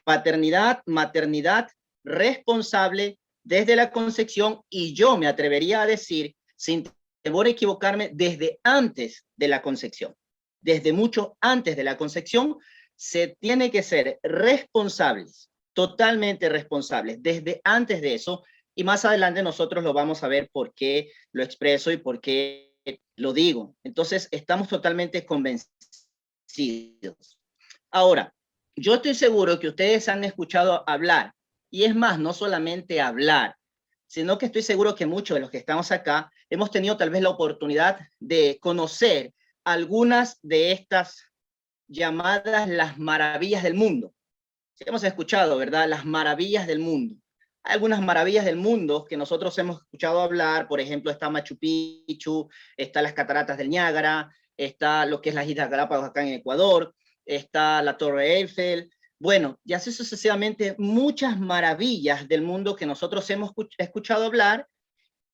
paternidad, maternidad responsable desde la concepción, y yo me atrevería a decir, sin temor a equivocarme, desde antes de la concepción. Desde mucho antes de la concepción se tiene que ser responsables, totalmente responsables, desde antes de eso, y más adelante nosotros lo vamos a ver por qué lo expreso y por qué lo digo. Entonces, estamos totalmente convencidos. Ahora, yo estoy seguro que ustedes han escuchado hablar, y es más, no solamente hablar, sino que estoy seguro que muchos de los que estamos acá hemos tenido tal vez la oportunidad de conocer algunas de estas llamadas las maravillas del mundo. Sí, hemos escuchado, ¿verdad? Las maravillas del mundo. Hay algunas maravillas del mundo que nosotros hemos escuchado hablar, por ejemplo, está Machu Picchu, está las cataratas del Niágara, está lo que es las Islas Galápagos acá en Ecuador, está la Torre Eiffel. Bueno, y así sucesivamente muchas maravillas del mundo que nosotros hemos escuchado hablar,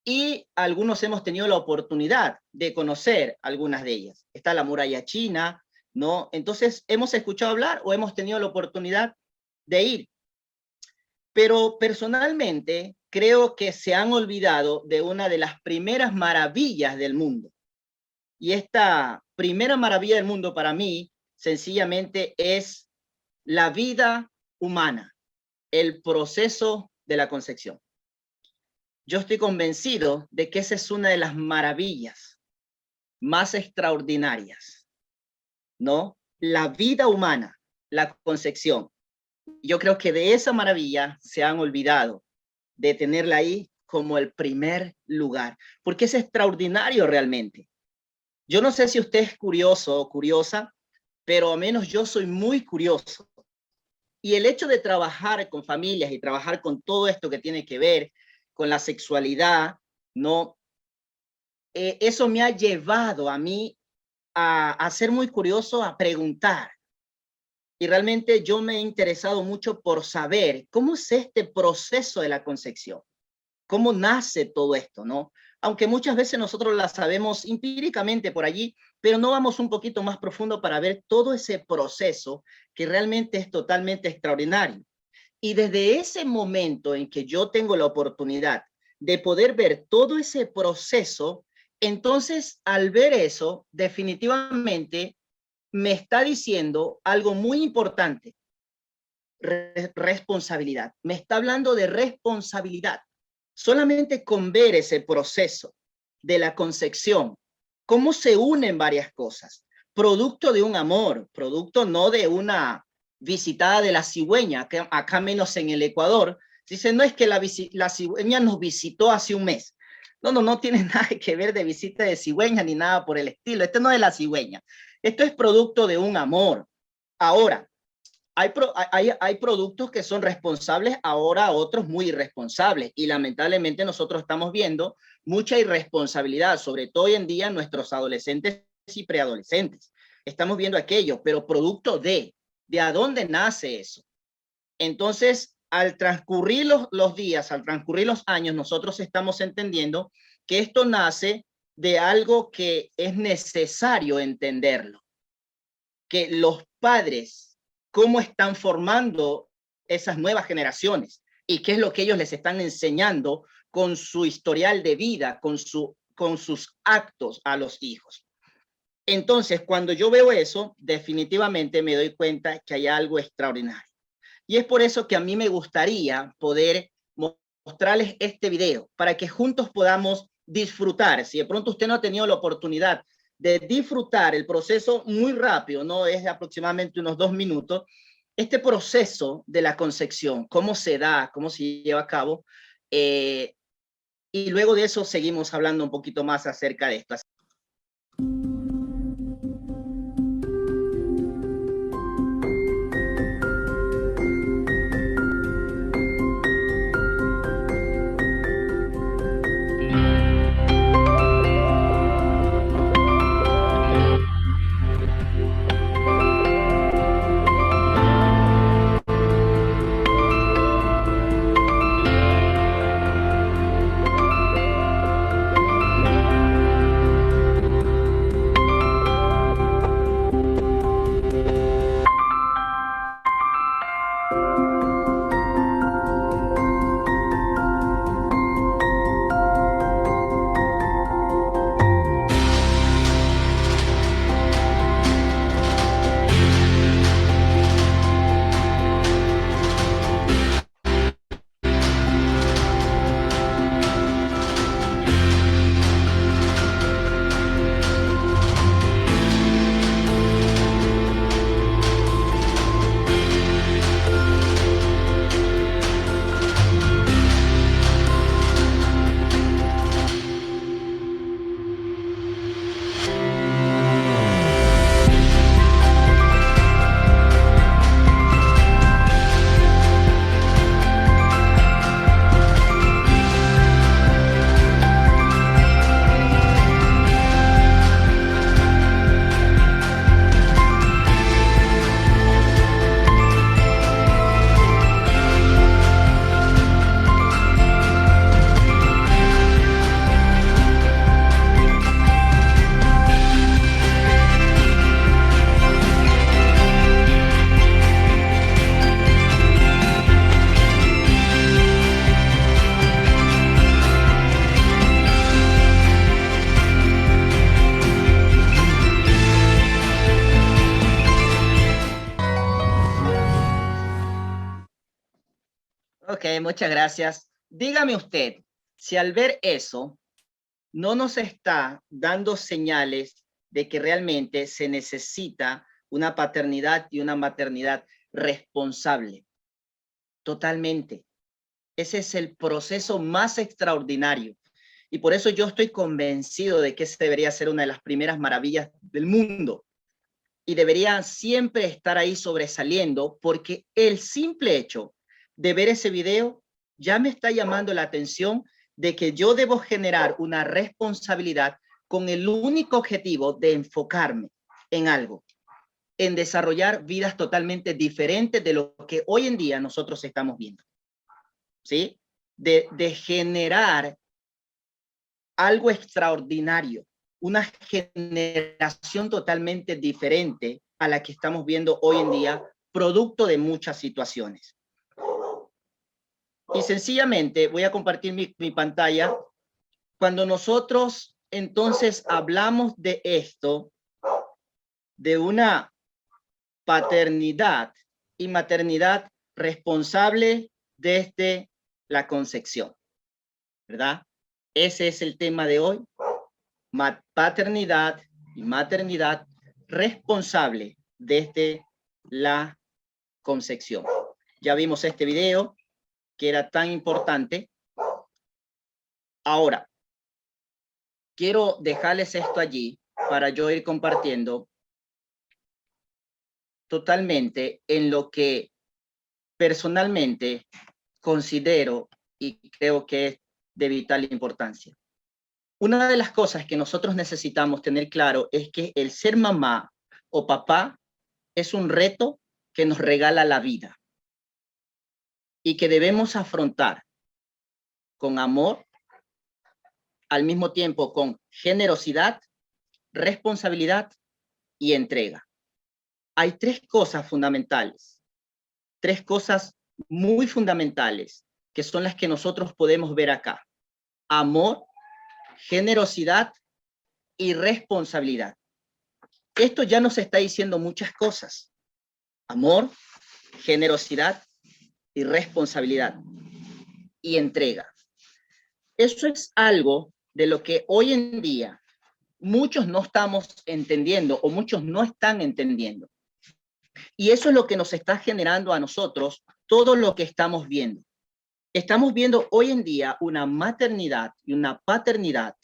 y algunos hemos tenido la oportunidad de conocer algunas de ellas. Está la muralla china, ¿no? Entonces, hemos escuchado hablar o hemos tenido la oportunidad de ir. Pero personalmente creo que se han olvidado de una de las primeras maravillas del mundo. Y esta primera maravilla del mundo para mí sencillamente es la vida humana, el proceso de la concepción. Yo estoy convencido de que esa es una de las maravillas más extraordinarias, ¿no? La vida humana, la concepción. Yo creo que de esa maravilla se han olvidado de tenerla ahí como el primer lugar, porque es extraordinario realmente. Yo no sé si usted es curioso o curiosa, pero al menos yo soy muy curioso. Y el hecho de trabajar con familias y trabajar con todo esto que tiene que ver con la sexualidad, ¿no? Eso me ha llevado a mí a ser muy curioso, a preguntar. Y realmente yo me he interesado mucho por saber cómo es este proceso de la concepción, cómo nace todo esto, ¿no? Aunque muchas veces nosotros la sabemos empíricamente por allí, pero no vamos un poquito más profundo para ver todo ese proceso que realmente es totalmente extraordinario. Y desde ese momento en que yo tengo la oportunidad de poder ver todo ese proceso, entonces al ver eso, definitivamente me está diciendo algo muy importante: responsabilidad. Me está hablando de responsabilidad. Solamente con ver ese proceso de la concepción, cómo se unen varias cosas, producto de un amor, producto no de una visitada de la cigüeña, que acá menos en el Ecuador, dice, no es que la cigüeña nos visitó hace un mes. No, no, no tiene nada que ver de visita de cigüeña ni nada por el estilo. Esto no es la cigüeña. Esto es producto de un amor. Ahora, hay productos que son responsables, ahora otros muy irresponsables, y lamentablemente nosotros estamos viendo mucha irresponsabilidad, sobre todo hoy en día nuestros adolescentes y preadolescentes. Estamos viendo aquello, pero producto de a dónde nace eso. Entonces, al transcurrir los días, al transcurrir los años, nosotros estamos entendiendo que esto nace de algo que es necesario entenderlo, que los padres, cómo están formando esas nuevas generaciones y qué es lo que ellos les están enseñando con su historial de vida, con sus actos a los hijos. Entonces, cuando yo veo eso, definitivamente me doy cuenta que hay algo extraordinario. Y es por eso que a mí me gustaría poder mostrarles este video, para que juntos podamos disfrutar. Si de pronto usted no ha tenido la oportunidad de disfrutar el proceso muy rápido, no es aproximadamente unos 2 minutos, este proceso de la concepción, cómo se da, cómo se lleva a cabo, y luego de eso seguimos hablando un poquito más acerca de esto. Ok, muchas gracias. Dígame usted, si al ver eso no nos está dando señales de que realmente se necesita una paternidad y una maternidad responsable. Totalmente. Ese es el proceso más extraordinario. Y por eso yo estoy convencido de que ese debería ser una de las primeras maravillas del mundo. Y debería siempre estar ahí sobresaliendo, porque el simple hecho de ver ese video ya me está llamando la atención de que yo debo generar una responsabilidad con el único objetivo de enfocarme en algo, en desarrollar vidas totalmente diferentes de lo que hoy en día nosotros estamos viendo, ¿sí? De generar algo extraordinario, una generación totalmente diferente a la que estamos viendo hoy en día, producto de muchas situaciones. Y sencillamente voy a compartir mi pantalla. Cuando nosotros entonces hablamos de esto, de una paternidad y maternidad responsable desde la concepción, ¿verdad? Ese es el tema de hoy. Paternidad y maternidad responsable desde la concepción. Ya vimos este video que era tan importante. Ahora, quiero dejarles esto allí para yo ir compartiendo totalmente en lo que personalmente considero y creo que es de vital importancia. Una de las cosas que nosotros necesitamos tener claro es que el ser mamá o papá es un reto que nos regala la vida y que debemos afrontar con amor, al mismo tiempo con generosidad, responsabilidad y entrega. Hay tres cosas fundamentales, tres cosas muy fundamentales que son las que nosotros podemos ver acá. Amor, generosidad y responsabilidad. Esto ya nos está diciendo muchas cosas. Amor, generosidad y responsabilidad y entrega. Eso es algo de lo que hoy en día muchos no estamos entendiendo o muchos no están entendiendo. Y eso es lo que nos está generando a nosotros todo lo que estamos viendo. Estamos viendo hoy en día una maternidad y una paternidad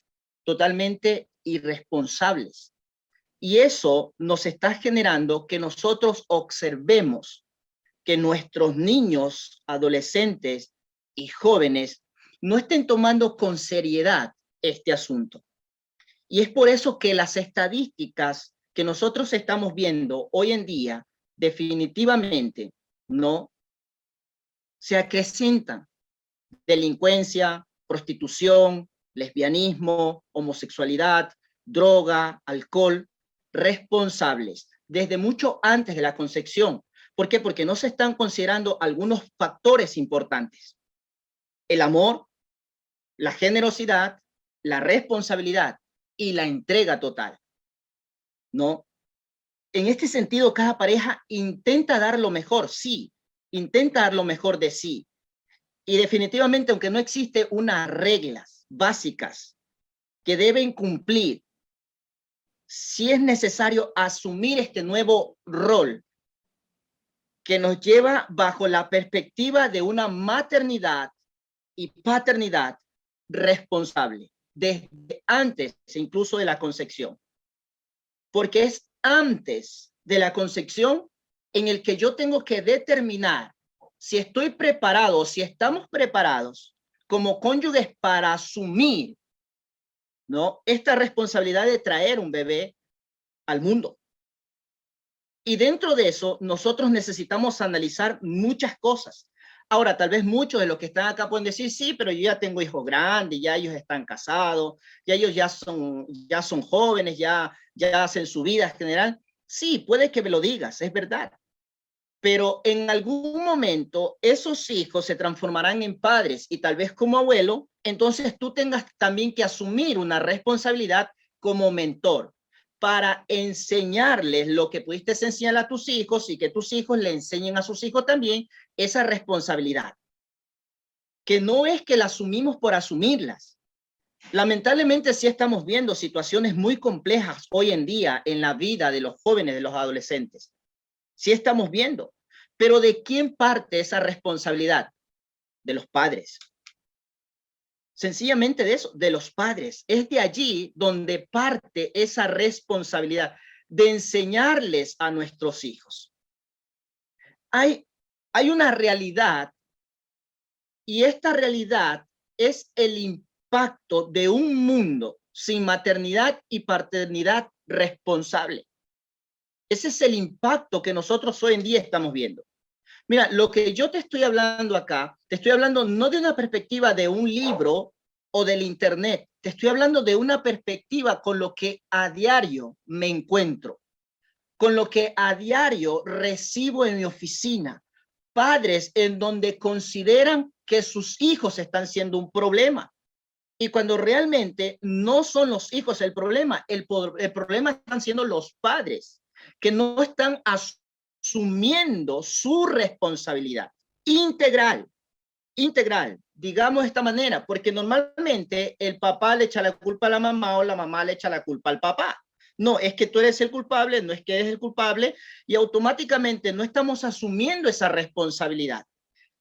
totalmente irresponsables. Y eso nos está generando que nosotros observemos que nuestros niños, adolescentes y jóvenes no estén tomando con seriedad este asunto. Y es por eso que las estadísticas que nosotros estamos viendo hoy en día definitivamente no se acrecentan. Delincuencia, prostitución, lesbianismo, homosexualidad, droga, alcohol, responsables desde mucho antes de la concepción. ¿Por qué? Porque no se están considerando algunos factores importantes. El amor, la generosidad, la responsabilidad y la entrega total, ¿no? En este sentido, cada pareja intenta dar lo mejor, sí, intenta dar lo mejor de sí. Y definitivamente, aunque no existe unas reglas básicas que deben cumplir, sí es necesario asumir este nuevo rol que nos lleva bajo la perspectiva de una maternidad y paternidad responsable, desde antes incluso de la concepción. Porque es antes de la concepción en el que yo tengo que determinar si estoy preparado, si estamos preparados como cónyuges para asumir, ¿no?, esta responsabilidad de traer un bebé al mundo. Y dentro de eso, nosotros necesitamos analizar muchas cosas. Ahora, tal vez muchos de los que están acá pueden decir, sí, pero yo ya tengo hijos grandes, ya ellos están casados, ya ellos ya son jóvenes, ya hacen su vida en general. Sí, puede que me lo digas, es verdad. Pero en algún momento esos hijos se transformarán en padres y tal vez como abuelo, entonces tú tengas también que asumir una responsabilidad como mentor para enseñarles lo que pudiste enseñar a tus hijos y que tus hijos le enseñen a sus hijos también esa responsabilidad. que no es que las asumimos por asumirlas. Lamentablemente sí estamos viendo situaciones muy complejas hoy en día en la vida de los jóvenes, de los adolescentes. Sí estamos viendo. Pero ¿de quién parte esa responsabilidad? De los padres. Sencillamente de eso, de los padres. Es de allí donde parte esa responsabilidad de enseñarles a nuestros hijos. Hay una realidad, y esta realidad es el impacto de un mundo sin maternidad y paternidad responsable. Ese es el impacto que nosotros hoy en día estamos viendo. Mira, lo que yo te estoy hablando acá, te estoy hablando no de una perspectiva de un libro o del internet, te estoy hablando de una perspectiva con lo que a diario me encuentro, con lo que a diario recibo en mi oficina. Padres en donde consideran que sus hijos están siendo un problema. Y cuando realmente no son los hijos el problema problema están siendo los padres, que no están asumiendo su responsabilidad integral, digamos de esta manera, porque normalmente el papá le echa la culpa a la mamá o la mamá le echa la culpa al papá. No, es que tú eres el culpable, no es que eres el culpable, y automáticamente no estamos asumiendo esa responsabilidad.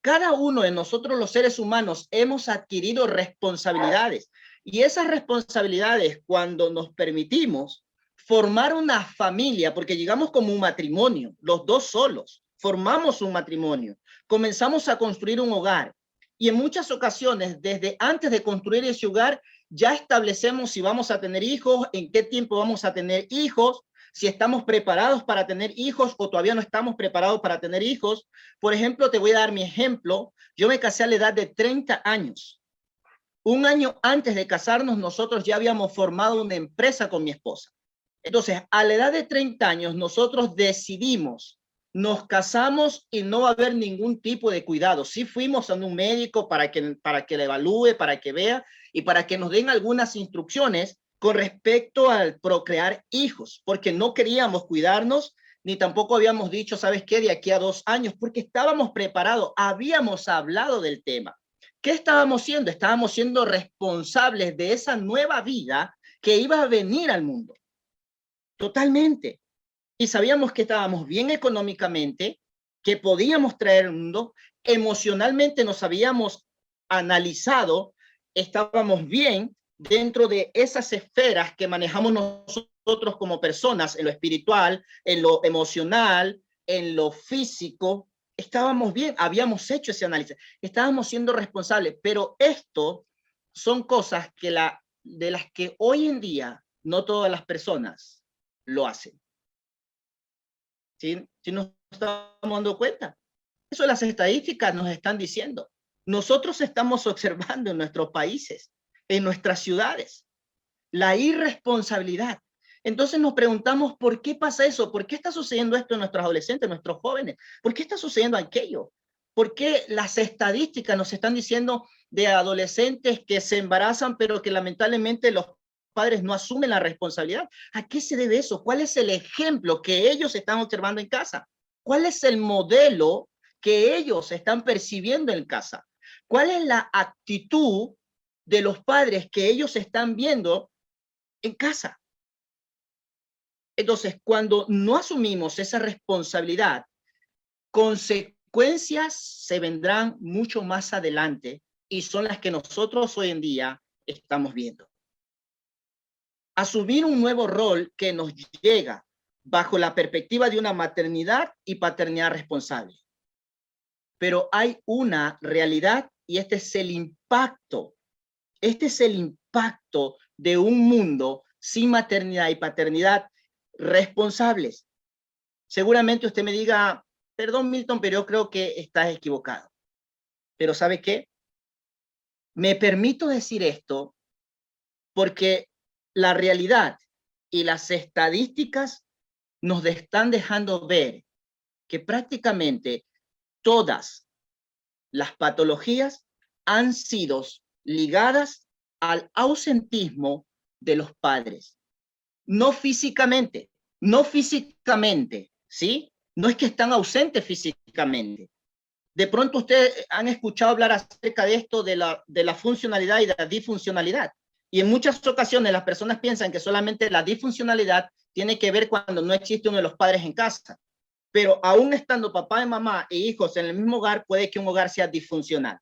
Cada uno de nosotros los seres humanos hemos adquirido responsabilidades, y esas responsabilidades, cuando nos permitimos formar una familia, porque llegamos como un matrimonio, los dos solos, formamos un matrimonio, comenzamos a construir un hogar, y en muchas ocasiones, desde antes de construir ese hogar, ya establecemos si vamos a tener hijos, en qué tiempo vamos a tener hijos, si estamos preparados para tener hijos o todavía no estamos preparados para tener hijos. Por ejemplo, te voy a dar mi ejemplo. Yo me casé a la edad de 30 años. Un año antes de casarnos, nosotros ya habíamos formado una empresa con mi esposa. Entonces, a la edad de 30 años, nosotros decidimos, nos casamos y no va a haber ningún tipo de cuidado. Sí fuimos a un médico para que le evalúe, para que vea y para que nos den algunas instrucciones con respecto al procrear hijos, porque no queríamos cuidarnos, ni tampoco habíamos dicho, ¿sabes qué? De aquí a 2 años, porque estábamos preparados, habíamos hablado del tema. ¿Qué estábamos siendo? Estábamos siendo responsables de esa nueva vida que iba a venir al mundo. Totalmente. Y sabíamos que estábamos bien económicamente, que podíamos traer el mundo, emocionalmente nos habíamos analizado, estábamos bien dentro de esas esferas que manejamos nosotros como personas, en lo espiritual, en lo emocional, en lo físico. Estábamos bien, habíamos hecho ese análisis, estábamos siendo responsables, pero esto son cosas de las que hoy en día no todas las personas lo hacen. ¿Sí? Si nos estamos dando cuenta. Eso las estadísticas nos están diciendo. Nosotros estamos observando en nuestros países, en nuestras ciudades, la irresponsabilidad. Entonces nos preguntamos, ¿por qué pasa eso? ¿Por qué está sucediendo esto en nuestros adolescentes, en nuestros jóvenes? ¿Por qué está sucediendo aquello? ¿Por qué las estadísticas nos están diciendo de adolescentes que se embarazan, pero que lamentablemente los padres no asumen la responsabilidad? ¿A qué se debe eso? ¿Cuál es el ejemplo que ellos están observando en casa? ¿Cuál es el modelo que ellos están percibiendo en casa? ¿Cuál es la actitud de los padres que ellos están viendo en casa? Entonces, cuando no asumimos esa responsabilidad, consecuencias se vendrán mucho más adelante y son las que nosotros hoy en día estamos viendo. Asumir un nuevo rol que nos llega bajo la perspectiva de una maternidad y paternidad responsable. Pero hay una realidad y este es el impacto. Este es el impacto de un mundo sin maternidad y paternidad responsables. Seguramente usted me diga, perdón Milton, pero yo creo que estás equivocado. Pero ¿sabe qué? Me permito decir esto porque la realidad y las estadísticas nos están dejando ver que prácticamente todas las patologías han sido ligadas al ausentismo de los padres. No físicamente, ¿sí? No es que están ausentes físicamente, De pronto ustedes han escuchado hablar acerca de esto, de la funcionalidad y de la disfuncionalidad. Y en muchas ocasiones las personas piensan que solamente la disfuncionalidad tiene que ver cuando no existe uno de los padres en casa. Pero aún estando papá y mamá e hijos en el mismo hogar, puede que un hogar sea disfuncional.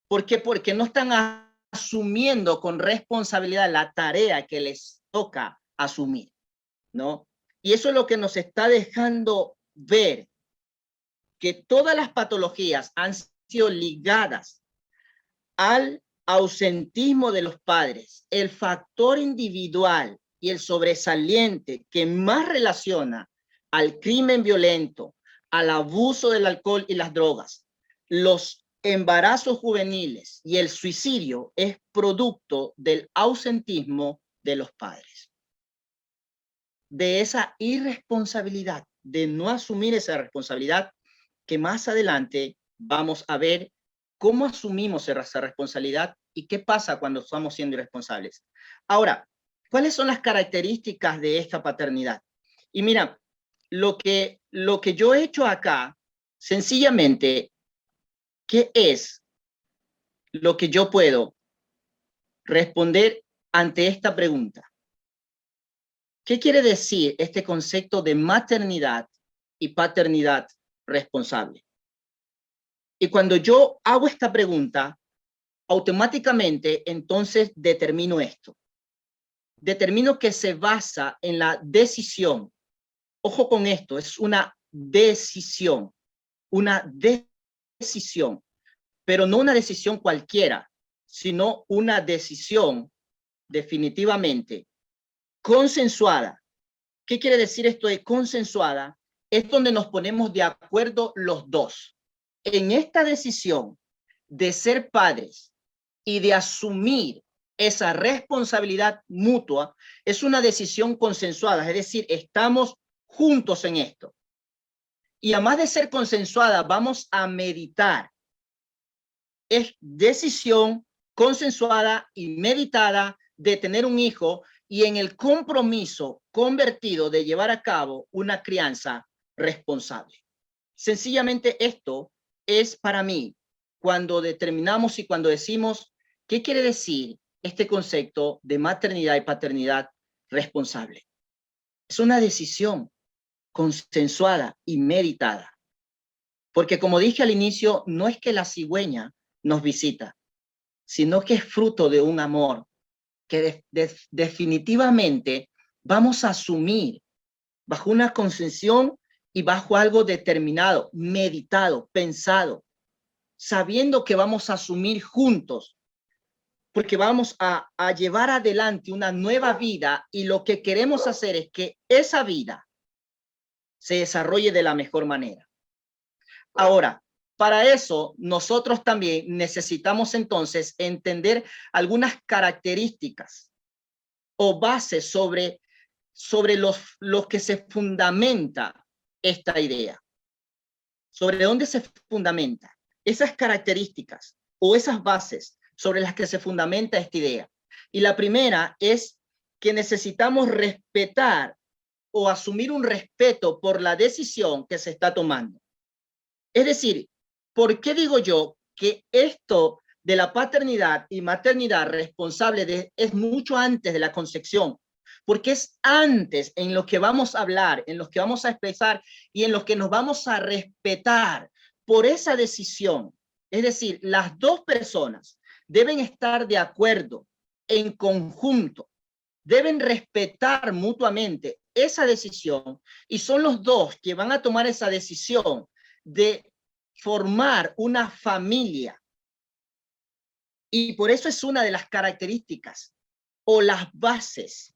¿Por qué? Porque no están asumiendo con responsabilidad la tarea que les toca asumir, ¿no? Y eso es lo que nos está dejando ver que todas las patologías han sido ligadas al ausentismo de los padres. El factor individual y el sobresaliente que más relaciona al crimen violento, al abuso del alcohol y las drogas, los embarazos juveniles y el suicidio es producto del ausentismo de los padres. De esa irresponsabilidad, de no asumir esa responsabilidad, que más adelante vamos a ver cómo asumimos esa responsabilidad y qué pasa cuando estamos siendo irresponsables. Ahora, ¿cuáles son las características de esta paternidad? Y mira, lo que yo he hecho acá, sencillamente, ¿qué es lo que yo puedo responder ante esta pregunta? ¿Qué quiere decir este concepto de maternidad y paternidad responsable? Y cuando yo hago esta pregunta, automáticamente entonces determino esto. Determino que se basa en la decisión. Ojo con esto, es una decisión, pero no una decisión cualquiera, sino una decisión definitivamente consensuada. ¿Qué quiere decir esto de consensuada? Es donde nos ponemos de acuerdo los dos. En esta decisión de ser padres y de asumir esa responsabilidad mutua, es una decisión consensuada, es decir, estamos juntos en esto. Y además de ser consensuada, vamos a meditar. Es decisión consensuada y meditada de tener un hijo y en el compromiso convertido de llevar a cabo una crianza responsable. Sencillamente esto es para mí cuando determinamos y cuando decimos qué quiere decir este concepto de maternidad y paternidad responsable. Es una decisión consensuada y meditada. Porque como dije al inicio, no es que la cigüeña nos visita, sino que es fruto de un amor que definitivamente vamos a asumir bajo una concesión y bajo algo determinado, meditado, pensado, sabiendo que vamos a asumir juntos, porque vamos a llevar adelante una nueva vida y lo que queremos hacer es que esa vida se desarrolle de la mejor manera. Ahora, para eso nosotros también necesitamos entonces entender algunas características o bases sobre los que se fundamenta esta idea. ¿Sobre dónde se fundamenta? Esas características o esas bases sobre las que se fundamenta esta idea. Y la primera es que necesitamos respetar o asumir un respeto por la decisión que se está tomando. Es decir, ¿por qué digo yo que esto de la paternidad y maternidad responsable es mucho antes de la concepción? Porque es antes en lo que vamos a hablar, en los que vamos a expresar y en los que nos vamos a respetar por esa decisión. Es decir, las dos personas deben estar de acuerdo en conjunto, deben respetar mutuamente esa decisión y son los dos que van a tomar esa decisión de formar una familia. Y por eso es una de las características o las bases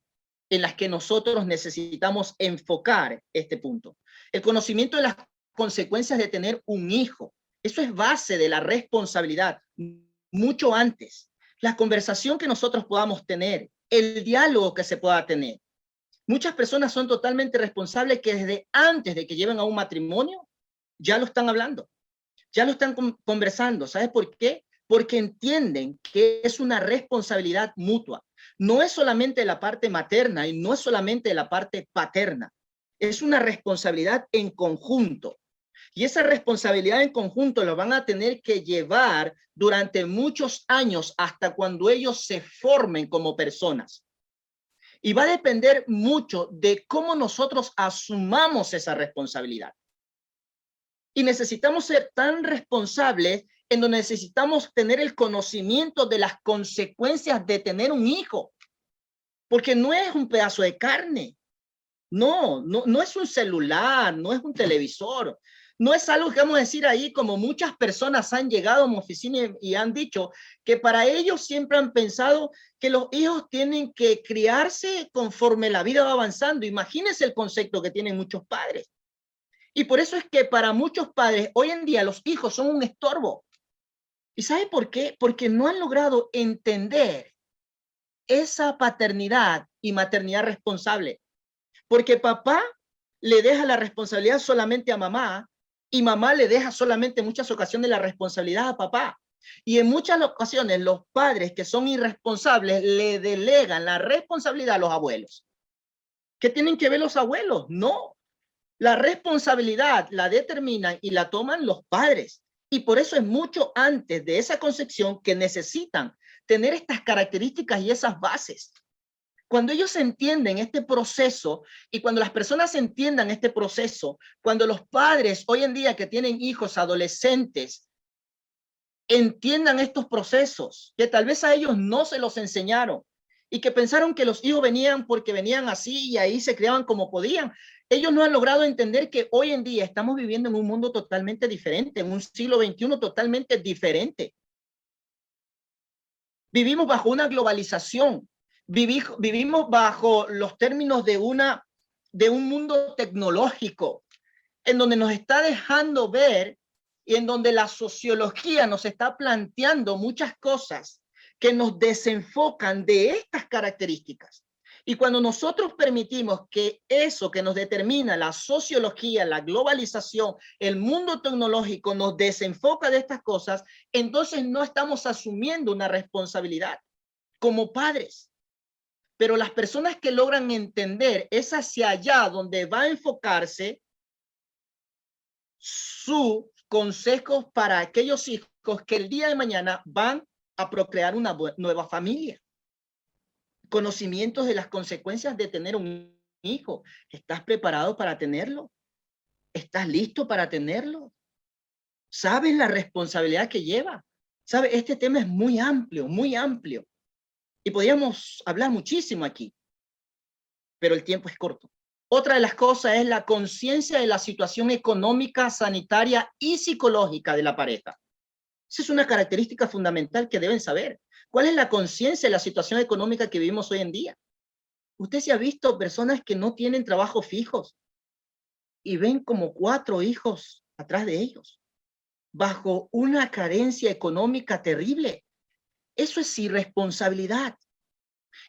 en las que nosotros necesitamos enfocar este punto. El conocimiento de las consecuencias de tener un hijo. Eso es base de la responsabilidad, mucho antes. La conversación que nosotros podamos tener, el diálogo que se pueda tener. Muchas personas son totalmente responsables que desde antes de que lleven a un matrimonio, ya lo están hablando, ya lo están conversando. ¿Sabes por qué? Porque entienden que es una responsabilidad mutua. No es solamente la parte materna y no es solamente la parte paterna. Es una responsabilidad en conjunto. Y esa responsabilidad en conjunto la van a tener que llevar durante muchos años hasta cuando ellos se formen como personas. Y va a depender mucho de cómo nosotros asumamos esa responsabilidad. Y necesitamos ser tan responsables en donde necesitamos tener el conocimiento de las consecuencias de tener un hijo. Porque no es un pedazo de carne. No es un celular, no es un televisor. No es algo que vamos a decir ahí, como muchas personas han llegado a mi oficina y han dicho que para ellos siempre han pensado que los hijos tienen que criarse conforme la vida va avanzando. Imagínense el concepto que tienen muchos padres. Y por eso es que para muchos padres hoy en día los hijos son un estorbo. ¿Y sabe por qué? Porque no han logrado entender esa paternidad y maternidad responsable. Porque papá le deja la responsabilidad solamente a mamá y mamá le deja solamente en muchas ocasiones la responsabilidad a papá. Y en muchas ocasiones los padres que son irresponsables le delegan la responsabilidad a los abuelos. ¿Qué tienen que ver los abuelos? No. La responsabilidad la determinan y la toman los padres. Y por eso es mucho antes de esa concepción que necesitan tener estas características y esas bases. Cuando ellos entienden este proceso y cuando las personas entiendan este proceso, cuando los padres hoy en día que tienen hijos adolescentes entiendan estos procesos, que tal vez a ellos no se los enseñaron y que pensaron que los hijos venían porque venían así y ahí se criaban como podían. Ellos no han logrado entender que hoy en día estamos viviendo en un mundo totalmente diferente, en un siglo XXI totalmente diferente. Vivimos bajo una globalización, vivimos bajo los términos de un mundo tecnológico, en donde nos está dejando ver y en donde la sociología nos está planteando muchas cosas que nos desenfocan de estas características. Y cuando nosotros permitimos que eso que nos determina la sociología, la globalización, el mundo tecnológico nos desenfoca de estas cosas, entonces no estamos asumiendo una responsabilidad como padres. Pero las personas que logran entender es hacia allá donde va a enfocarse sus consejos para aquellos hijos que el día de mañana van a procrear una nueva familia. Conocimientos de las consecuencias de tener un hijo. ¿Estás preparado para tenerlo? ¿Estás listo para tenerlo? ¿Sabes la responsabilidad que lleva? ¿Sabes? Este tema es muy amplio, muy amplio. Y podríamos hablar muchísimo aquí, pero el tiempo es corto. Otra de las cosas es la conciencia de la situación económica, sanitaria y psicológica de la pareja. Esa es una característica fundamental que deben saber. ¿Cuál es la conciencia de la situación económica que vivimos hoy en día? Usted se ha visto personas que no tienen trabajos fijos y ven como 4 hijos atrás de ellos, bajo una carencia económica terrible. Eso es irresponsabilidad.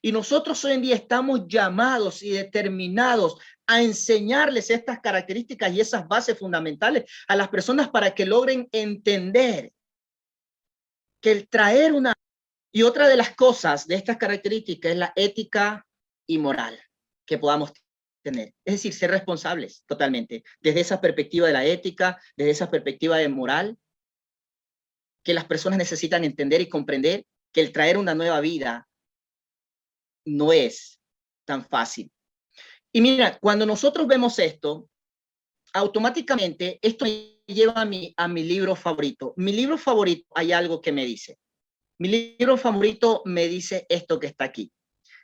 Y nosotros hoy en día estamos llamados y determinados a enseñarles estas características y esas bases fundamentales a las personas para que logren entender que el traer una... Y otra de las cosas de estas características es la ética y moral que podamos tener. Es decir, ser responsables totalmente. Desde esa perspectiva de la ética, desde esa perspectiva de moral, que las personas necesitan entender y comprender que el traer una nueva vida no es tan fácil. Y mira, cuando nosotros vemos esto, automáticamente esto me lleva a mi libro favorito. Mi libro favorito, hay algo que me dice. Mi libro favorito me dice esto que está aquí.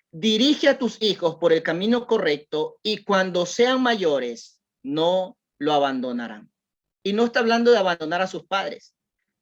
Dirige a tus hijos por el camino correcto y cuando sean mayores, no lo abandonarán. Y no está hablando de abandonar a sus padres.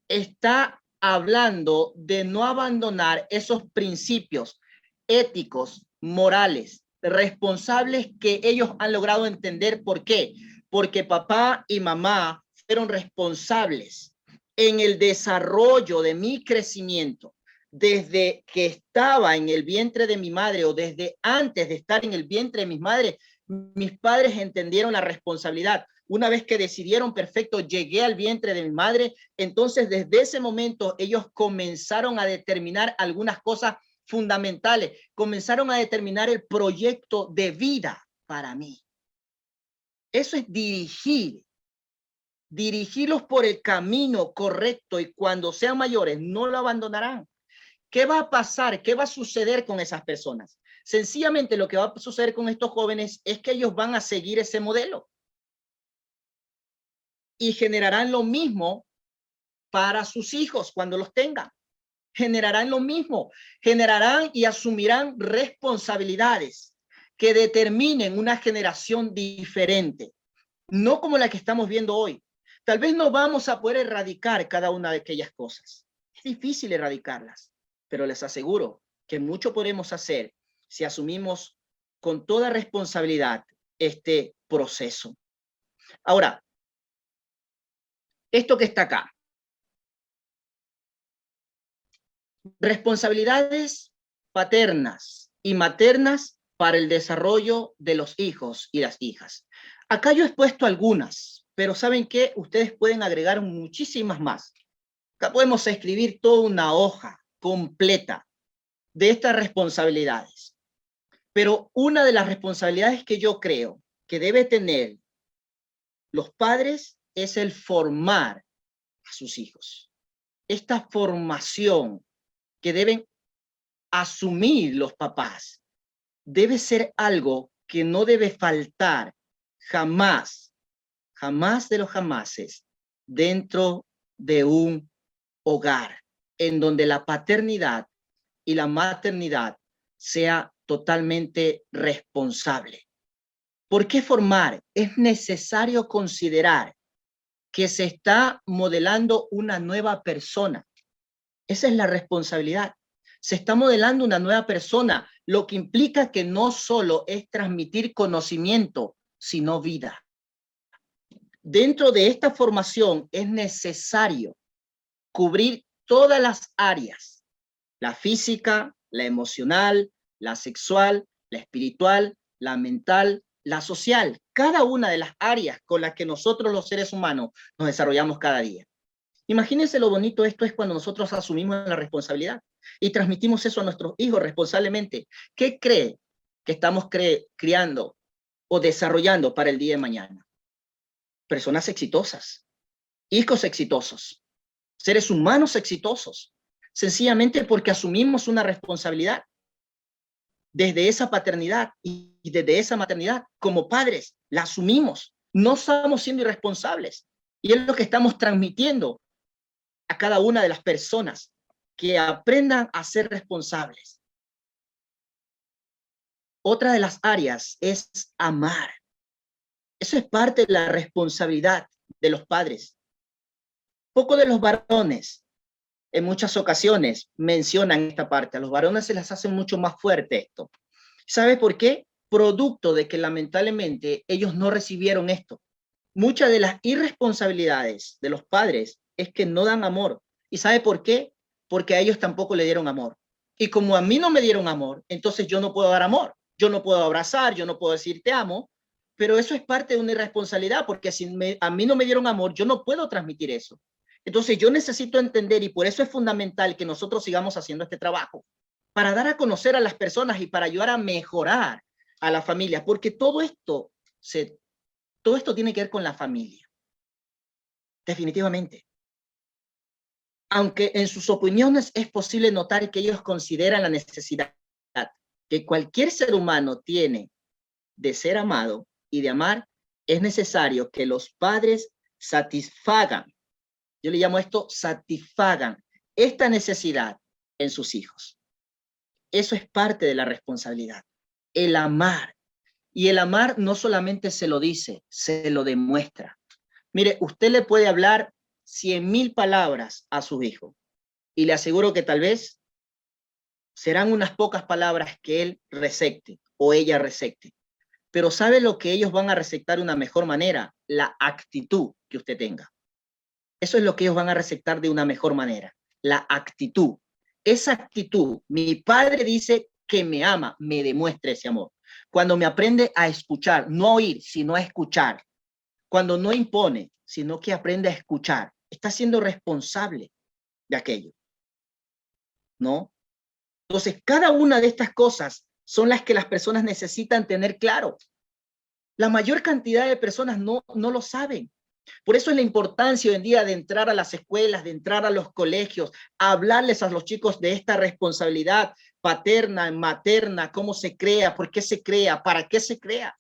Está hablando de no abandonar esos principios éticos, morales, responsables que ellos han logrado entender. ¿Por qué? Porque papá y mamá fueron responsables en el desarrollo de mi crecimiento. Desde que estaba en el vientre de mi madre o desde antes de estar en el vientre de mis madres, mis padres entendieron la responsabilidad. Una vez que decidieron, perfecto, llegué al vientre de mi madre, entonces desde ese momento ellos comenzaron a determinar algunas cosas fundamentales, comenzaron a determinar el proyecto de vida para mí. Eso es dirigir dirigirlos por el camino correcto y cuando sean mayores no lo abandonarán. ¿Qué va a pasar? ¿Qué va a suceder con esas personas? Sencillamente lo que va a suceder con estos jóvenes es que ellos van a seguir ese modelo y generarán lo mismo para sus hijos cuando los tengan. Generarán lo mismo, generarán y asumirán responsabilidades que determinen una generación diferente, no como la que estamos viendo hoy. Tal vez no vamos a poder erradicar cada una de aquellas cosas. Es difícil erradicarlas, pero les aseguro que mucho podemos hacer si asumimos con toda responsabilidad este proceso. Ahora, esto que está acá, responsabilidades paternas y maternas para el desarrollo de los hijos y las hijas. Acá yo he puesto algunas, pero ¿saben qué? Ustedes pueden agregar muchísimas más. Acá podemos escribir toda una hoja completa de estas responsabilidades. Pero una de las responsabilidades que yo creo que debe tener los padres es el formar a sus hijos. Esta formación que deben asumir los papás debe ser algo que no debe faltar jamás, jamás de los jamases dentro de un hogar en donde la paternidad y la maternidad sea totalmente responsable. ¿Por qué formar? Es necesario considerar que se está modelando una nueva persona. Esa es la responsabilidad. Se está modelando una nueva persona, lo que implica que no solo es transmitir conocimiento, sino vida. Dentro de esta formación es necesario cubrir todas las áreas, la física, la emocional, la sexual, la espiritual, la mental, la social, cada una de las áreas con las que nosotros los seres humanos nos desarrollamos cada día. Imagínense lo bonito esto es cuando nosotros asumimos la responsabilidad y transmitimos eso a nuestros hijos responsablemente. ¿Qué cree que estamos criando o desarrollando para el día de mañana? Personas exitosas, hijos exitosos, seres humanos exitosos, sencillamente porque asumimos una responsabilidad desde esa paternidad y desde esa maternidad como padres, la asumimos. No estamos siendo irresponsables y es lo que estamos transmitiendo a cada una de las personas que aprendan a ser responsables. Otra de las áreas es amar. Eso es parte de la responsabilidad de los padres. Poco de los varones en muchas ocasiones mencionan esta parte. A los varones se les hace mucho más fuerte esto. ¿Sabe por qué? Producto de que lamentablemente ellos no recibieron esto. Muchas de las irresponsabilidades de los padres es que no dan amor. ¿Y sabe por qué? Porque a ellos tampoco le dieron amor. Y como a mí no me dieron amor, entonces yo no puedo dar amor. Yo no puedo abrazar, yo no puedo decir te amo, pero eso es parte de una irresponsabilidad, porque si a mí no me dieron amor, yo no puedo transmitir eso. Entonces yo necesito entender, y por eso es fundamental que nosotros sigamos haciendo este trabajo, para dar a conocer a las personas y para ayudar a mejorar a la familia, porque todo esto tiene que ver con la familia. Definitivamente. Aunque en sus opiniones es posible notar que ellos consideran la necesidad que cualquier ser humano tiene de ser amado y de amar, es necesario que los padres satisfagan, yo le llamo esto, satisfagan esta necesidad en sus hijos. Eso es parte de la responsabilidad, el amar. Y el amar no solamente se lo dice, se lo demuestra. Mire, usted le puede hablar 100,000 palabras a su hijo y le aseguro que tal vez serán unas pocas palabras que él recepte o ella recepte. Pero ¿sabe lo que ellos van a receptar de una mejor manera? La actitud que usted tenga. Eso es lo que ellos van a receptar de una mejor manera. La actitud. Esa actitud, mi padre dice que me ama, me demuestra ese amor. Cuando me aprende a escuchar, no a oír, sino a escuchar. Cuando no impone, sino que aprende a escuchar. Está siendo responsable de aquello, ¿no? Entonces, cada una de estas cosas son las que las personas necesitan tener claro. La mayor cantidad de personas no lo saben. Por eso es la importancia hoy en día de entrar a las escuelas, de entrar a los colegios, a hablarles a los chicos de esta responsabilidad paterna, materna, cómo se crea, por qué se crea, para qué se crea.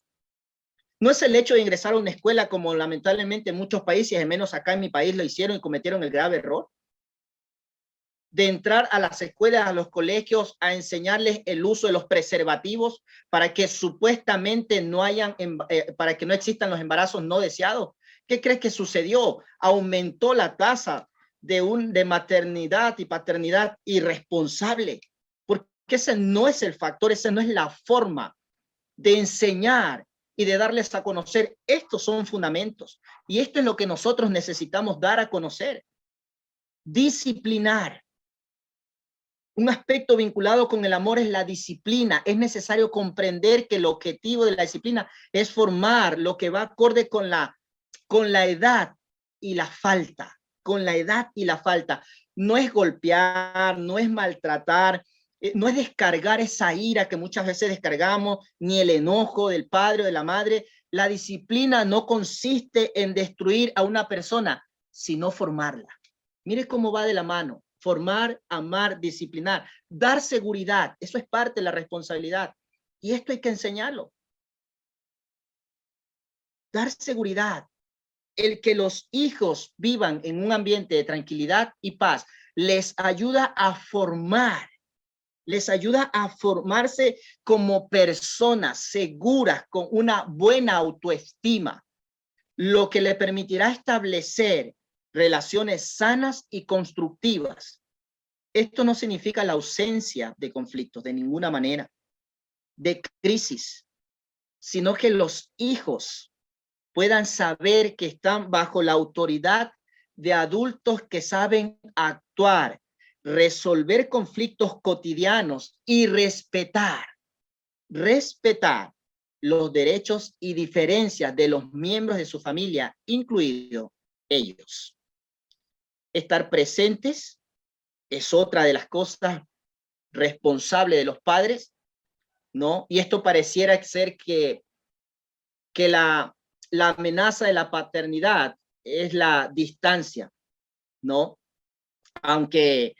No es el hecho de ingresar a una escuela como lamentablemente en muchos países, al menos acá en mi país lo hicieron y cometieron el grave error de entrar a las escuelas, a los colegios, a enseñarles el uso de los preservativos para que supuestamente no hayan, para que no existan los embarazos no deseados. ¿Qué crees que sucedió? Aumentó la tasa de maternidad y paternidad irresponsable, porque ese no es el factor, esa no es la forma de enseñar y de darles a conocer. Estos son fundamentos y esto es lo que nosotros necesitamos dar a conocer. Disciplinar. Un aspecto vinculado con el amor es la disciplina. Es necesario comprender que el objetivo de la disciplina es formar lo que va acorde con la edad y la falta. Con la edad y la falta. No es golpear, no es maltratar, no es descargar esa ira que muchas veces descargamos, ni el enojo del padre o de la madre. La disciplina no consiste en destruir a una persona, sino formarla. Mire cómo va de la mano. Formar, amar, disciplinar, dar seguridad. Eso es parte de la responsabilidad. Y esto hay que enseñarlo. Dar seguridad. El que los hijos vivan en un ambiente de tranquilidad y paz les ayuda a formar. Les ayuda a formarse como personas seguras, con una buena autoestima, lo que le permitirá establecer relaciones sanas y constructivas. Esto no significa la ausencia de conflictos de ninguna manera, de crisis, sino que los hijos puedan saber que están bajo la autoridad de adultos que saben actuar, resolver conflictos cotidianos y respetar los derechos y diferencias de los miembros de su familia, incluidos ellos. Estar presentes es otra de las cosas responsables de los padres, ¿no? Y esto pareciera ser que la amenaza de la paternidad es la distancia, ¿no? Aunque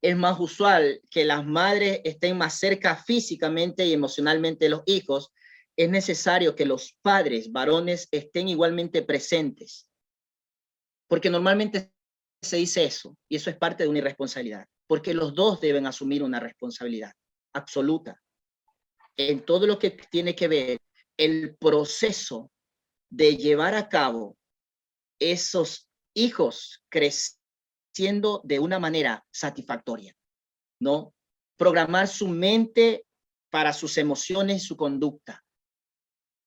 es más usual que las madres estén más cerca físicamente y emocionalmente de los hijos, es necesario que los padres varones estén igualmente presentes, porque normalmente se dice eso, y eso es parte de una irresponsabilidad, porque los dos deben asumir una responsabilidad absoluta en todo lo que tiene que ver el proceso de llevar a cabo esos hijos creciendo de una manera satisfactoria, ¿no? Programar su mente para sus emociones y su conducta.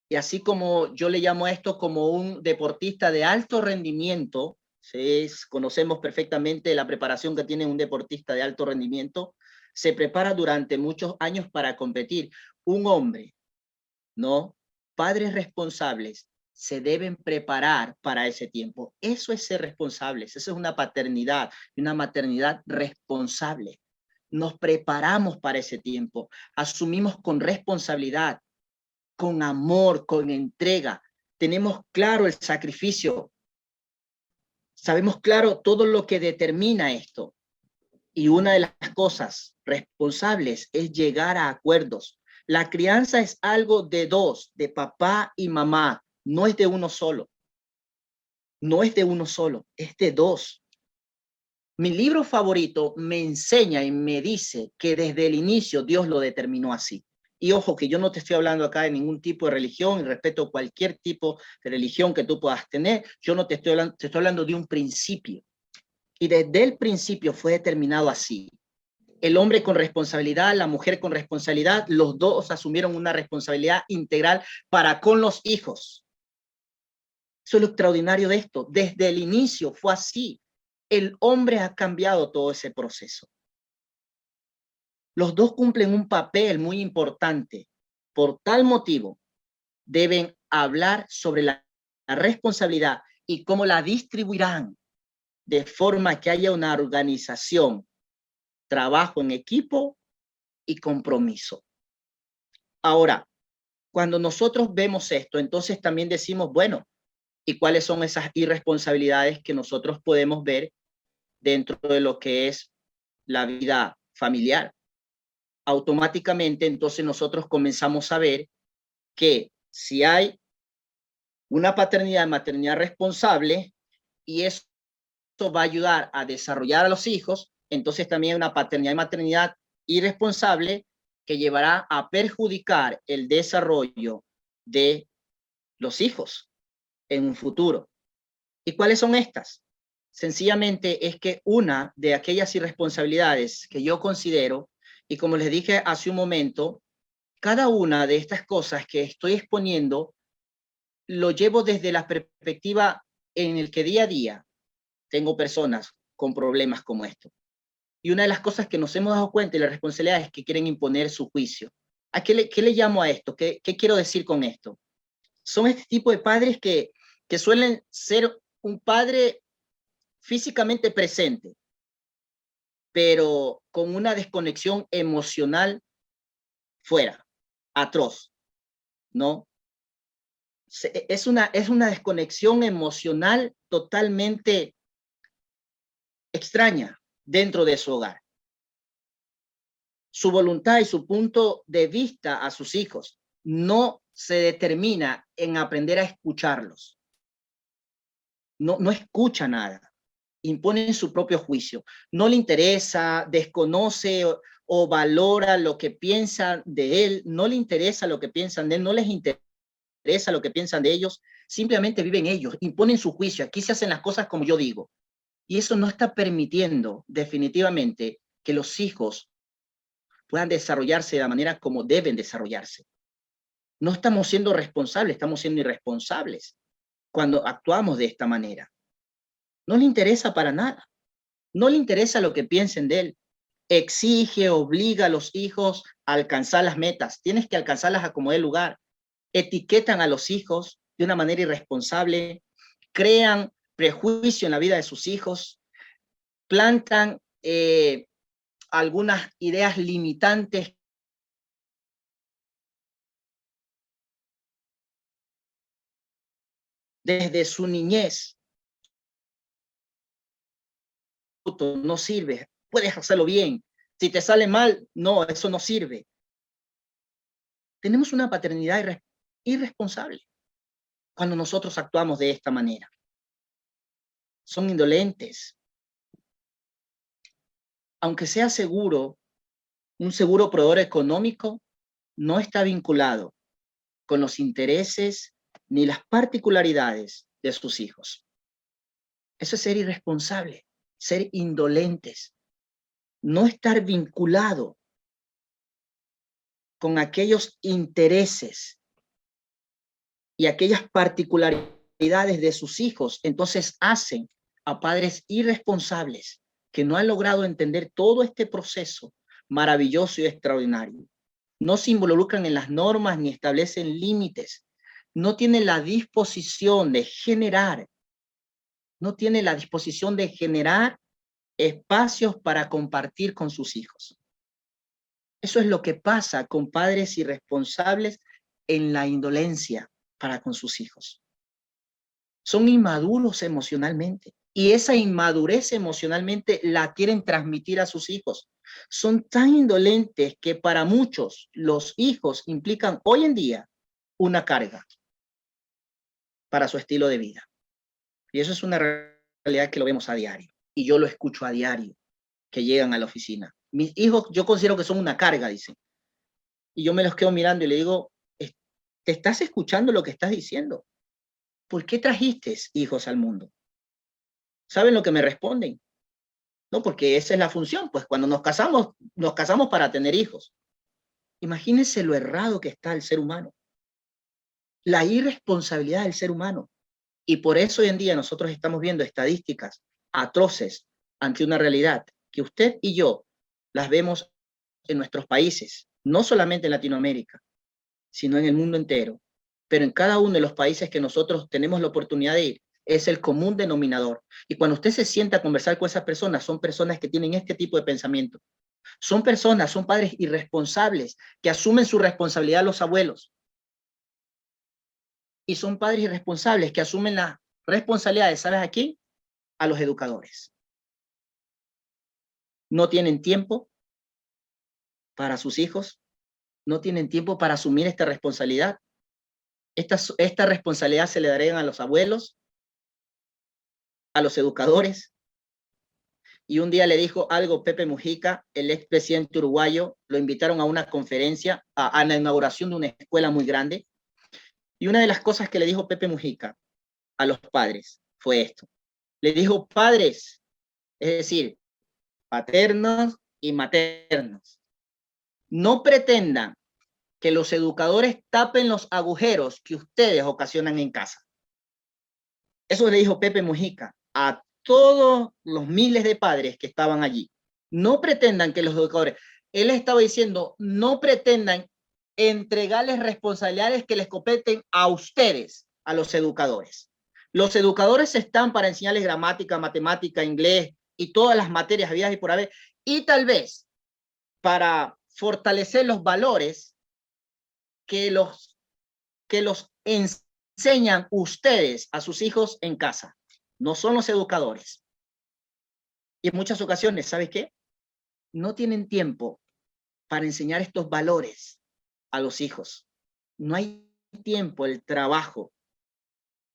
Y así como yo le llamo a esto como un deportista de alto rendimiento, ¿sí? Conocemos perfectamente la preparación que tiene un deportista de alto rendimiento, se prepara durante muchos años para competir. Un hombre, ¿no? Padres responsables se deben preparar para ese tiempo. Eso es ser responsables, eso es una paternidad y una maternidad responsable. Nos preparamos para ese tiempo, asumimos con responsabilidad, con amor, con entrega. Tenemos claro el sacrificio, sabemos claro todo lo que determina esto. Y una de las cosas responsables es llegar a acuerdos. La crianza es algo de dos, de papá y mamá, no es de uno solo. No es de uno solo, es de dos. Mi libro favorito me enseña y me dice que desde el inicio Dios lo determinó así. Y ojo, que yo no te estoy hablando acá de ningún tipo de religión y respeto cualquier tipo de religión que tú puedas tener. Yo no te estoy hablando de un principio. Y desde el principio fue determinado así. El hombre con responsabilidad, la mujer con responsabilidad, los dos asumieron una responsabilidad integral para con los hijos. Eso es lo extraordinario de esto. Desde el inicio fue así. El hombre ha cambiado todo ese proceso. Los dos cumplen un papel muy importante. Por tal motivo, deben hablar sobre la responsabilidad y cómo la distribuirán de forma que haya una organización, trabajo en equipo y compromiso. Ahora, cuando nosotros vemos esto, entonces también decimos, bueno, y cuáles son esas irresponsabilidades que nosotros podemos ver dentro de lo que es la vida familiar. Automáticamente, entonces nosotros comenzamos a ver que si hay una paternidad y maternidad responsable, y eso va a ayudar a desarrollar a los hijos, entonces también una paternidad y maternidad irresponsable que llevará a perjudicar el desarrollo de los hijos en un futuro. ¿Y cuáles son estas? Sencillamente es que una de aquellas irresponsabilidades que yo considero, y como les dije hace un momento, cada una de estas cosas que estoy exponiendo lo llevo desde la perspectiva en el que día a día tengo personas con problemas como esto. Y una de las cosas que nos hemos dado cuenta de la responsabilidad es que quieren imponer su juicio. ¿A qué le llamo a esto? ¿Qué quiero decir con esto? Son este tipo de padres que suelen ser un padre físicamente presente, pero con una desconexión emocional fuera, atroz, ¿no? Es una desconexión emocional totalmente extraña dentro de su hogar. Su voluntad y su punto de vista a sus hijos no se determina en aprender a escucharlos. No escucha nada. Imponen su propio juicio. No le interesa, desconoce o valora lo que piensan de él. No le interesa lo que piensan de él. No les interesa lo que piensan de ellos. Simplemente viven ellos. Imponen su juicio. Aquí se hacen las cosas como yo digo. Y eso no está permitiendo definitivamente que los hijos puedan desarrollarse de la manera como deben desarrollarse. No estamos siendo responsables, estamos siendo irresponsables cuando actuamos de esta manera. No le interesa para nada. No le interesa lo que piensen de él. Exige, obliga a los hijos a alcanzar las metas. Tienes que alcanzarlas a como dé lugar. Etiquetan a los hijos de una manera irresponsable. Crean prejuicio en la vida de sus hijos. Plantan algunas ideas limitantes desde su niñez. No sirve, puedes hacerlo bien. Si te sale mal, no, eso no sirve. Tenemos una paternidad irresponsable cuando nosotros actuamos de esta manera. Son indolentes. Aunque sea seguro, un seguro proveedor económico no está vinculado con los intereses ni las particularidades de sus hijos. Eso es ser irresponsable, ser indolentes, no estar vinculado con aquellos intereses y aquellas particularidades de sus hijos, entonces hacen a padres irresponsables que no han logrado entender todo este proceso maravilloso y extraordinario. No se involucran en las normas ni establecen límites. No tienen la disposición de generar, espacios para compartir con sus hijos. Eso es lo que pasa con padres irresponsables en la indolencia para con sus hijos. Son inmaduros emocionalmente y esa inmadurez emocionalmente la quieren transmitir a sus hijos. Son tan indolentes que para muchos los hijos implican hoy en día una carga para su estilo de vida. Y eso es una realidad que lo vemos a diario. Y yo lo escucho a diario, que llegan a la oficina. Mis hijos, yo considero que son una carga, dicen. Y yo me los quedo mirando y le digo, ¿te estás escuchando lo que estás diciendo? ¿Por qué trajiste hijos al mundo? ¿Saben lo que me responden? No, porque esa es la función. Pues cuando nos casamos para tener hijos. Imagínense lo errado que está el ser humano. La irresponsabilidad del ser humano. Y por eso hoy en día nosotros estamos viendo estadísticas atroces ante una realidad que usted y yo las vemos en nuestros países, no solamente en Latinoamérica, sino en el mundo entero. Pero en cada uno de los países que nosotros tenemos la oportunidad de ir, es el común denominador. Y cuando usted se sienta a conversar con esas personas, son personas que tienen este tipo de pensamiento. Son padres irresponsables que asumen su responsabilidad a los abuelos. Y son padres irresponsables que asumen las responsabilidades, ¿sabes a quién? A los educadores. No tienen tiempo para sus hijos, no tienen tiempo para asumir esta responsabilidad. Esta responsabilidad se le darían a los abuelos, a los educadores. Y un día le dijo algo Pepe Mujica, el expresidente uruguayo, lo invitaron a una conferencia, a la inauguración de una escuela muy grande. Y una de las cosas que le dijo Pepe Mujica a los padres fue esto. Le dijo, padres, es decir, paternos y maternos, no pretendan que los educadores tapen los agujeros que ustedes ocasionan en casa. Eso le dijo Pepe Mujica a todos los miles de padres que estaban allí. No pretendan que los educadores, él estaba diciendo, no pretendan entregarles responsabilidades que les competen a ustedes, a los educadores. Los educadores están para enseñarles gramática, matemática, inglés y todas las materias habidas y por haber, y tal vez para fortalecer los valores que los enseñan ustedes a sus hijos en casa. No son los educadores. Y en muchas ocasiones, ¿sabes qué? No tienen tiempo para enseñar estos valores a los hijos. No hay tiempo, el trabajo.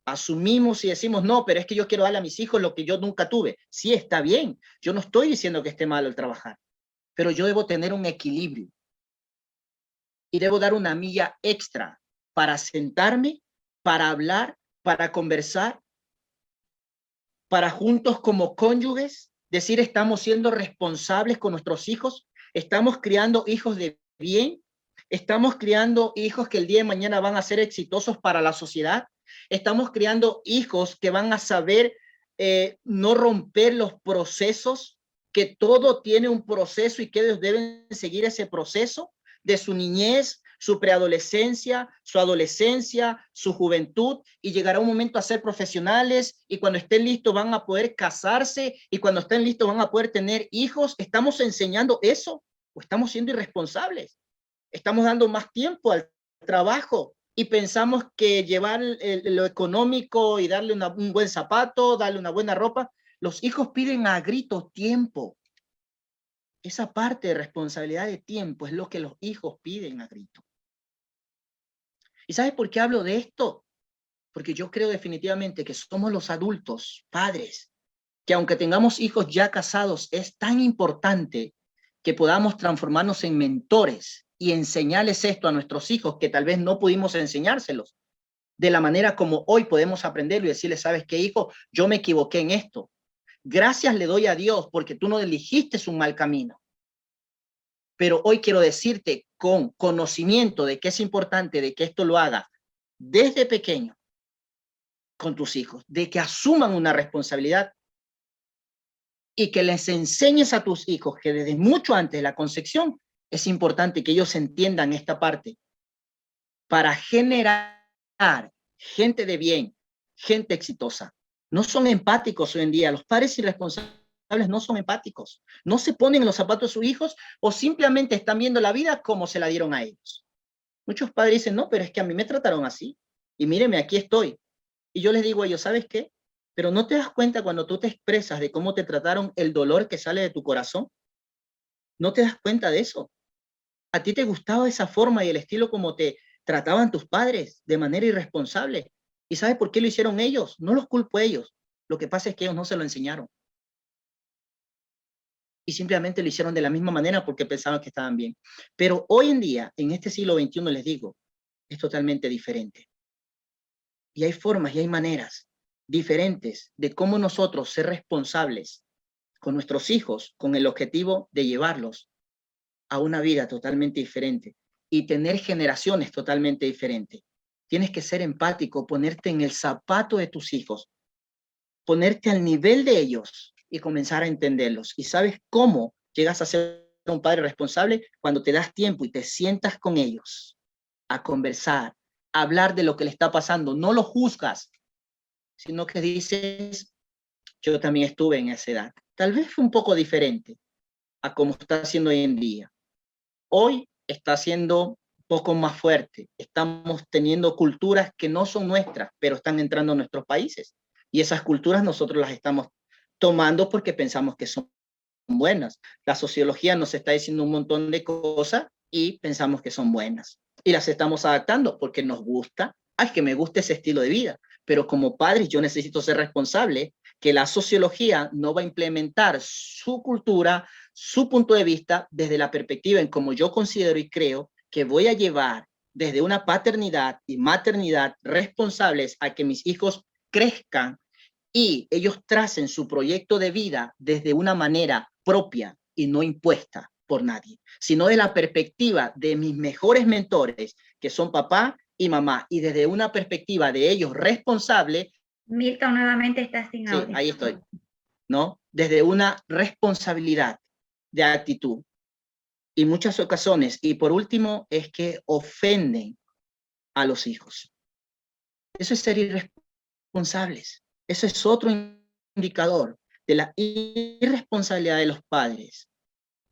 Asumimos y decimos, no, pero es que yo quiero darle a mis hijos lo que yo nunca tuve. Sí, está bien. Yo no estoy diciendo que esté malo el trabajar, pero yo debo tener un equilibrio. Y debo dar una milla extra para sentarme, para hablar, para conversar, para juntos como cónyuges decir estamos siendo responsables con nuestros hijos, estamos criando hijos de bien, estamos criando hijos que el día de mañana van a ser exitosos para la sociedad, estamos criando hijos que van a saber no romper los procesos, que todo tiene un proceso y que ellos deben seguir ese proceso de su niñez, su preadolescencia, su adolescencia, su juventud, y llegará un momento a ser profesionales, y cuando estén listos van a poder casarse, y cuando estén listos van a poder tener hijos. ¿Estamos enseñando eso o estamos siendo irresponsables? Estamos dando más tiempo al trabajo y pensamos que llevar lo económico y darle un buen zapato, darle una buena ropa. Los hijos piden a gritos tiempo. Esa parte de responsabilidad de tiempo es lo que los hijos piden a grito. ¿Y sabes por qué hablo de esto? Porque yo creo definitivamente que somos los adultos, padres, que aunque tengamos hijos ya casados, es tan importante que podamos transformarnos en mentores y enseñarles esto a nuestros hijos que tal vez no pudimos enseñárselos de la manera como hoy podemos aprenderlo y decirles, ¿sabes qué, hijo? Yo me equivoqué en esto. Gracias le doy a Dios porque tú no elegiste un mal camino. Pero hoy quiero decirte con conocimiento de que es importante, de que esto lo hagas desde pequeño con tus hijos, de que asuman una responsabilidad y que les enseñes a tus hijos que desde mucho antes de la concepción es importante que ellos entiendan esta parte para generar gente de bien, gente exitosa. No son empáticos hoy en día. Los padres irresponsables no son empáticos. No se ponen en los zapatos de sus hijos o simplemente están viendo la vida como se la dieron a ellos. Muchos padres dicen, no, pero es que a mí me trataron así. Y míreme, aquí estoy. Y yo les digo a ellos, ¿sabes qué? Pero no te das cuenta cuando tú te expresas de cómo te trataron el dolor que sale de tu corazón. No te das cuenta de eso. A ti te gustaba esa forma y el estilo como te trataban tus padres de manera irresponsable. ¿Y sabes por qué lo hicieron ellos? No los culpo a ellos. Lo que pasa es que ellos no se lo enseñaron. Y simplemente lo hicieron de la misma manera porque pensaban que estaban bien. Pero hoy en día, en este siglo XXI, les digo, es totalmente diferente. Y hay formas y hay maneras diferentes de cómo nosotros ser responsables con nuestros hijos con el objetivo de llevarlos a una vida totalmente diferente y tener generaciones totalmente diferentes. Tienes que ser empático, ponerte en el zapato de tus hijos, ponerte al nivel de ellos y comenzar a entenderlos. ¿Y sabes cómo llegas a ser un padre responsable? Cuando te das tiempo y te sientas con ellos a conversar, a hablar de lo que le está pasando. No lo juzgas, sino que dices, yo también estuve en esa edad. Tal vez fue un poco diferente a como está haciendo hoy en día. Hoy está siendo poco más fuerte. Estamos teniendo culturas que no son nuestras, pero están entrando a nuestros países. Y esas culturas nosotros las estamos tomando porque pensamos que son buenas. La sociología nos está diciendo un montón de cosas y pensamos que son buenas. Y las estamos adaptando porque nos gusta. Ay, que me gusta ese estilo de vida. Pero como padres yo necesito ser responsable que la sociología no va a implementar su cultura, su punto de vista desde la perspectiva en como yo considero y creo que voy a llevar desde una paternidad y maternidad responsables a que mis hijos crezcan y ellos tracen su proyecto de vida desde una manera propia y no impuesta por nadie, sino de la perspectiva de mis mejores mentores, que son papá y mamá, y desde una perspectiva de ellos responsable. Milton nuevamente está sin audio. Sí, ahí estoy, ¿no? Desde una responsabilidad de actitud. Y muchas ocasiones, y por último, es que ofenden a los hijos. Eso es ser irresponsables. Eso es otro indicador de la irresponsabilidad de los padres.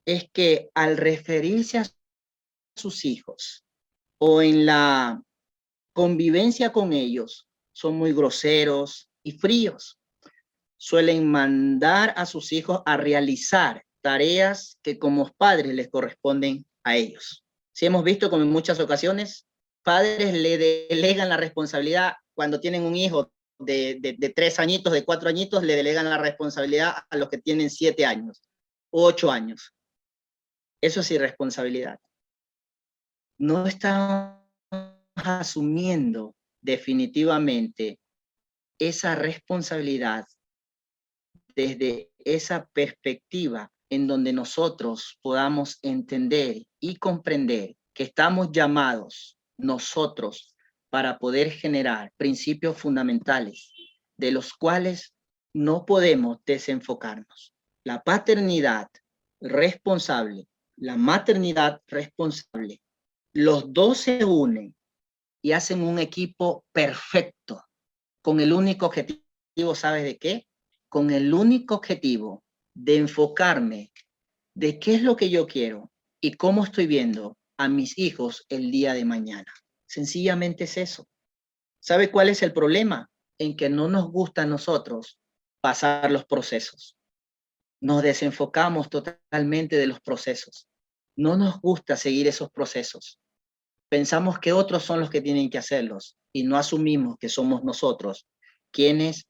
Es que al referirse a sus hijos o en la convivencia con ellos, son muy groseros y fríos. Suelen mandar a sus hijos a realizar tareas que como padres les corresponden a ellos. Si hemos visto como en muchas ocasiones, padres le delegan la responsabilidad cuando tienen un hijo de 3 añitos, de 4 añitos, le delegan la responsabilidad a los que tienen 7 años, 8 años. Eso es irresponsabilidad. No estamos asumiendo definitivamente esa responsabilidad desde esa perspectiva en donde nosotros podamos entender y comprender que estamos llamados nosotros para poder generar principios fundamentales de los cuales no podemos desenfocarnos. La paternidad responsable, la maternidad responsable, los dos se unen y hacen un equipo perfecto con el único objetivo, ¿sabes de qué? Con el único objetivo de enfocarme de qué es lo que yo quiero y cómo estoy viendo a mis hijos el día de mañana. Sencillamente es eso. ¿Sabe cuál es el problema? En que no nos gusta a nosotros pasar los procesos. Nos desenfocamos totalmente de los procesos. No nos gusta seguir esos procesos. Pensamos que otros son los que tienen que hacerlos y no asumimos que somos nosotros quienes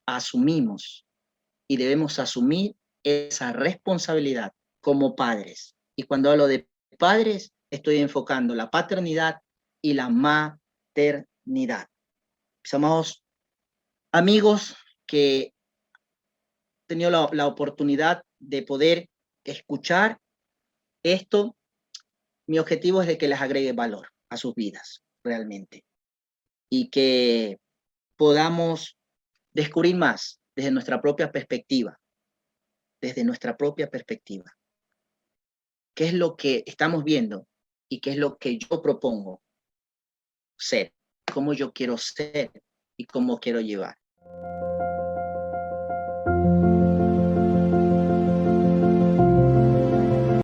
asumimos y debemos asumir esa responsabilidad como padres. Y cuando hablo de padres, estoy enfocando la paternidad y la maternidad. Mis amados amigos que he tenido la oportunidad de poder escuchar esto, mi objetivo es de que les agregue valor a sus vidas realmente y que podamos descubrir más desde nuestra propia perspectiva, desde nuestra propia perspectiva. ¿Qué es lo que estamos viendo y qué es lo que yo propongo ser? ¿Cómo yo quiero ser y cómo quiero llevar?